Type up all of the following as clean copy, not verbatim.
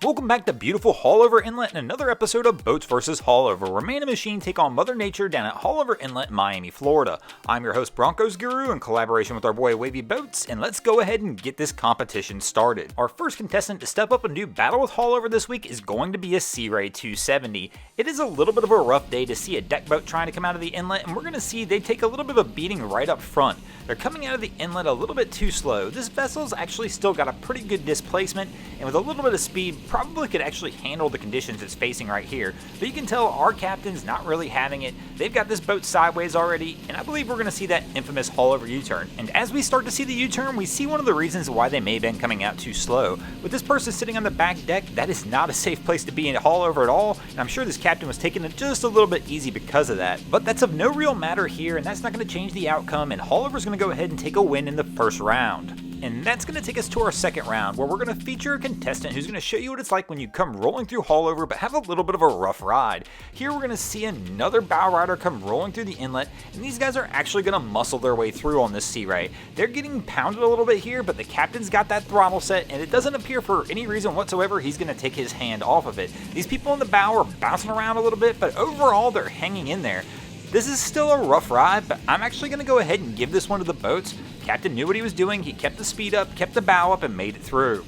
Welcome back to beautiful Haulover Inlet and another episode of Boats vs. Haulover, where man and machine take on Mother Nature down at Haulover Inlet, Miami, Florida. I'm your host Broncos Guru in collaboration with our boy Wavy Boats, and let's go ahead and get this competition started. Our first contestant to step up and do battle with Haulover this week is going to be a Sea Ray 270. It is a little bit of a rough day to see a deck boat trying to come out of the inlet, and we're going to see they take a little bit of a beating right up front. They're coming out of the inlet a little bit too slow. This vessel's actually still got a pretty good displacement, and with a little bit of speed, probably could actually handle the conditions it's facing right here. But you can tell our captain's not really having it. They've got this boat sideways already, and I believe we're going to see that infamous Haulover U-turn. And as we start to see the U-turn, we see one of the reasons why they may have been coming out too slow. With this person sitting on the back deck, that is not a safe place to be in Haulover at all, and I'm sure this captain was taking it just a little bit easy because of that. But that's of no real matter here, and that's not going to change the outcome, and Haulover's going to go ahead and take a win in the first round. And that's going to take us to our second round, where we're going to feature a contestant who's going to show you what it's like when you come rolling through Haulover but have a little bit of a rough ride. Here we're going to see another bow rider come rolling through the inlet, and these guys are actually going to muscle their way through on this Sea Ray. They're getting pounded a little bit here, but the captain's got that throttle set, and it doesn't appear for any reason whatsoever he's going to take his hand off of it. These people in the bow are bouncing around a little bit, but overall they're hanging in there. This is still a rough ride, but I'm actually going to go ahead and give this one to the boats. Captain knew what he was doing, he kept the speed up, kept the bow up, and made it through.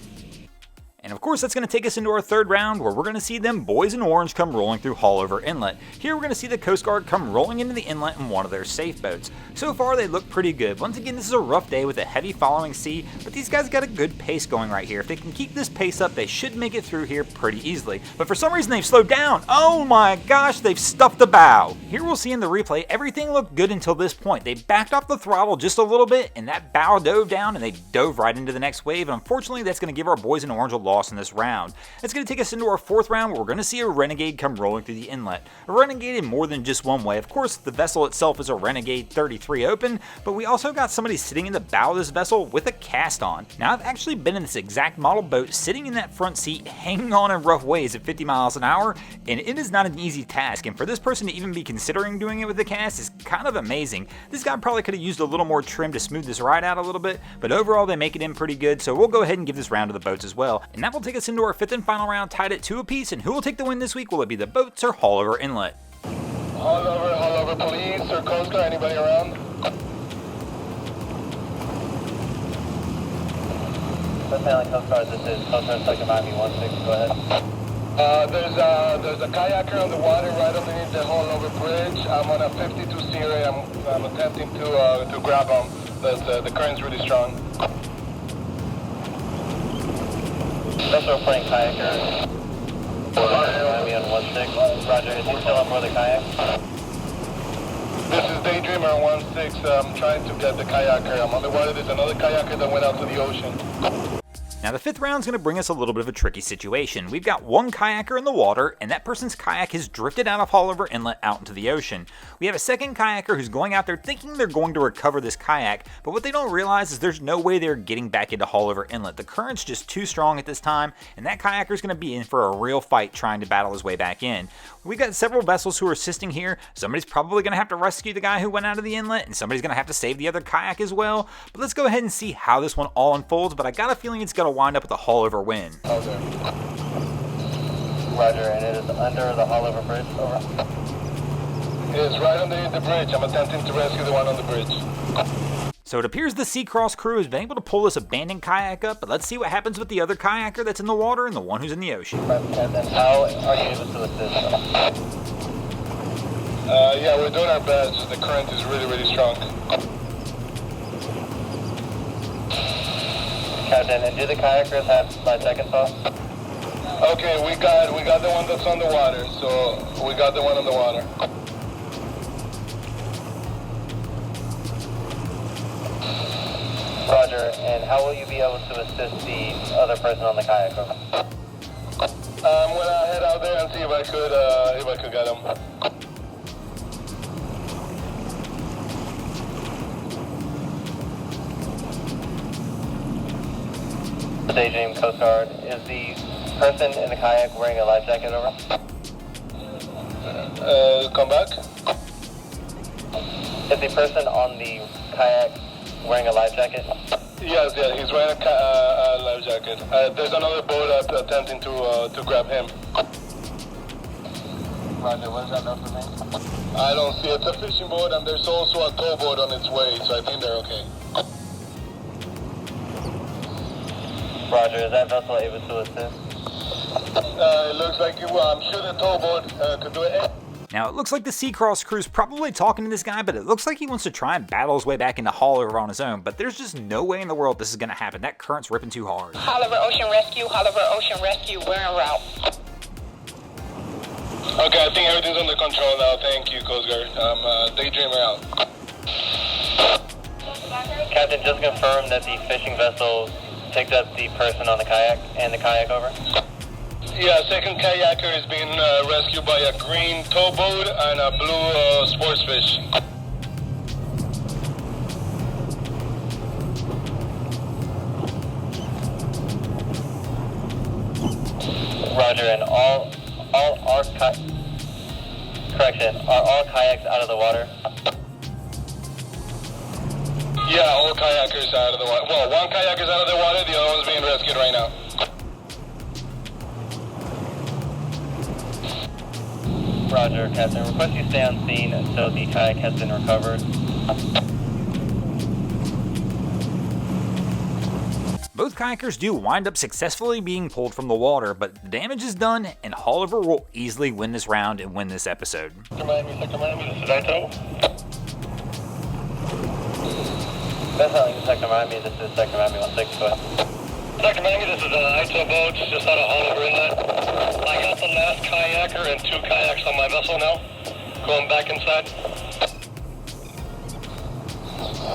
And of course that's going to take us into our third round, where we're going to see them boys in orange come rolling through Haulover Inlet. Here we're going to see the Coast Guard come rolling into the inlet in one of their safe boats. So far they look pretty good. Once again, this is a rough day with a heavy following sea, but these guys got a good pace going right here. If they can keep this pace up, they should make it through here pretty easily. But for some reason they've slowed down. Oh my gosh, they've stuffed the bow. Here we'll see in the replay, everything looked good until this point. They backed off the throttle just a little bit, and that bow dove down, and they dove right into the next wave. And unfortunately, that's going to give our boys in orange a loss in this round. It's going to take us into our fourth round, where we're going to see a Renegade come rolling through the inlet. A Renegade in more than just one way. Of course, the vessel itself is a Renegade 33 open, but we also got somebody sitting in the bow of this vessel with a cast on. Now, I've actually been in this exact model boat, sitting in that front seat, hanging on in rough waves at 50 miles an hour, and it is not an easy task, and for this person to even be considering doing it with the cast is kind of amazing. This guy probably could have used a little more trim to smooth this ride out a little bit, but overall they make it in pretty good, so we'll go ahead and give this round to the boats as well. And that will take us into our fifth and final round, tied at 2 apiece, and who will take the win this week? Will it be the boats or Haulover Inlet? Haulover police or Coast Guard, anybody around? Lieutenant Coast Guard, this is Coast Guard Second Miami 16, go ahead. There's a kayaker on the water right underneath the Haulover bridge. I'm on a 52 Sea Ray. I'm attempting to grab him, but the current's really strong. Special reporting kayaker. Miami on 16. Roger, is he still on board the kayak? This is Daydreamer on 16. I'm trying to get the kayaker. I'm on the water. There's another kayaker that went out to the ocean. Now the fifth round is going to bring us a little bit of a tricky situation. We've got one kayaker in the water, and that person's kayak has drifted out of Haulover Inlet out into the ocean. We have a second kayaker who's going out there thinking they're going to recover this kayak, but what they don't realize is there's no way they're getting back into Haulover Inlet. The current's just too strong at this time, and that kayaker is going to be in for a real fight trying to battle his way back in. We've got several vessels who are assisting here. Somebody's probably going to have to rescue the guy who went out of the inlet, and somebody's going to have to save the other kayak as well. But let's go ahead and see how this one all unfolds, but I got a feeling it's going to wind up with a Haulover win. Okay. Roger, and it is under the Haulover bridge, over. It is right underneath the bridge. I'm attempting to rescue the one on the bridge. So it appears the Seacross crew has been able to pull this abandoned kayak up, but let's see what happens with the other kayaker that's in the water and the one who's in the ocean. And then how are you able to assist? Yeah, we're doing our best. The current is really strong. Captain, and do the kayakers have 5 seconds off? Okay, we got the one that's on the water, so we got the one on the water. Roger, and how will you be able to assist the other person on the kayak? I'm gonna head out there and see if I could get him. Daydream Coast Guard, is the person in the kayak wearing a life jacket, over? Come back. Is the person on the kayak wearing a life jacket? Yes, yeah, he's wearing a life jacket. There's another boat attempting to grab him. Roger, what is that note for me? I don't see it. It's a fishing boat, and there's also a towboat on its way, so I think they're okay. Roger, is that vessel able to assist? It looks like I'm sure the towboat could do it. Now, it looks like the Seacross crew's probably talking to this guy, but it looks like he wants to try and battle his way back into Haulover on his own, but there's just no way in the world this is going to happen. That current's ripping too hard. Haulover Ocean Rescue, we're en route. Okay, I think everything's under control now. Thank you, Coast Guard. Daydreamer out. Captain, just confirm that the fishing vessel picked up the person on the kayak and the kayak over. Yeah, second kayaker is being rescued by a green towboat and a blue sports fish. Roger, and are all kayaks out of the water? Yeah, all kayakers out of the water. Well, one kayaker's out of the water, the other one's being rescued right now. Roger, Captain. Request you stay on scene until the kayak has been recovered. Both kayakers do wind up successfully being pulled from the water, but the damage is done, and Haulover will easily win this round and win this episode. Second Miami, this is Ito. Definitely Second Miami, this is Second Miami 16, go ahead. Second Miami, this is Ito Boats, just out of Haulover Inlet. I got the last kayaker and 2 kayaks on my vessel now. Going back inside.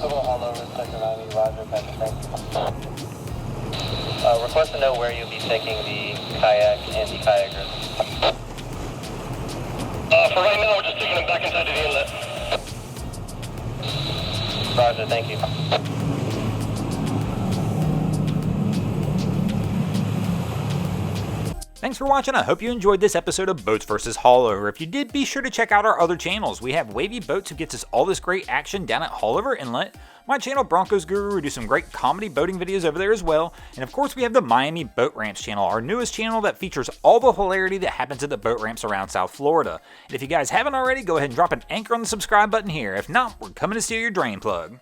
Haulover, Second Miami, Roger, Captain, thank you. Request to know where you'll be taking the kayak and the kayakers. For right now, we're just taking them back inside of the inlet. Roger, thank you. Thanks for watching. I hope you enjoyed this episode of Boats vs. Haulover. If you did, be sure to check out our other channels. We have Wavy Boats, who gets us all this great action down at Haulover Inlet. My channel, Broncos Guru, we do some great comedy boating videos over there as well. And of course, we have the Miami Boat Ramps channel, our newest channel that features all the hilarity that happens at the boat ramps around South Florida. And if you guys haven't already, go ahead and drop an anchor on the subscribe button here. If not, we're coming to steal your drain plug.